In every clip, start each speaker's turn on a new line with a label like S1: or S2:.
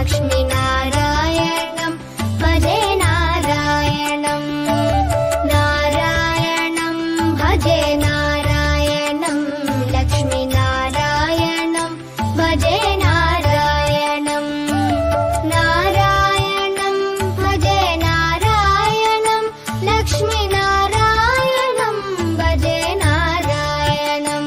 S1: लक्ष्मीनारायणं भजे नारायणं नारायणं भजे नारायणं लक्ष्मीनारायणं भजे नारायणं नारायणं भजे नारायणं लक्ष्मीनारायणं भजे नारायणं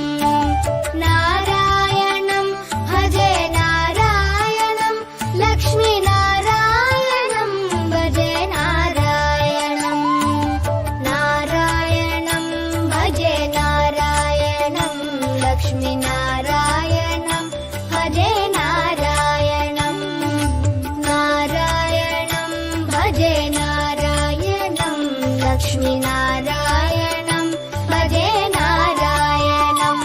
S1: नारायणं भजे नारायणं लक्ष्मीनारायणं भजे नारायणं नारायणं भजे नारायणं लक्ष्मीनारायणं भजे नारायणं नारायणं भजे नारायणं लक्ष्मीनारायणं भजे नारायणम्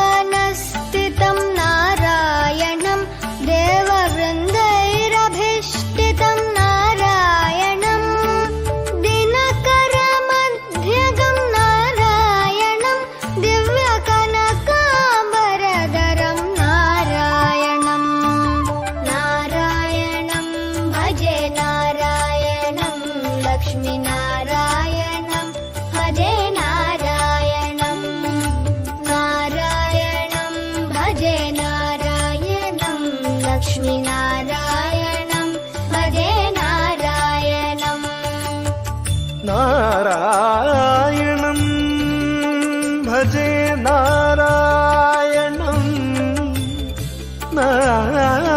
S1: वृन्दावनस्थितं नारायणं देववृन्दैरभिष्टितं नारायणं दिनकरमध्यगं नारायणं दिव्यकनकाम्बरधरं नारायणं नारायणं भजे नारायणं लक्ष्मीनारायणं भजे नारायणं नारायणं भजे नारायणं लक्ष्मीनारायणं भजे नारायणम्
S2: नारायणं भजे नारायणं नारायणं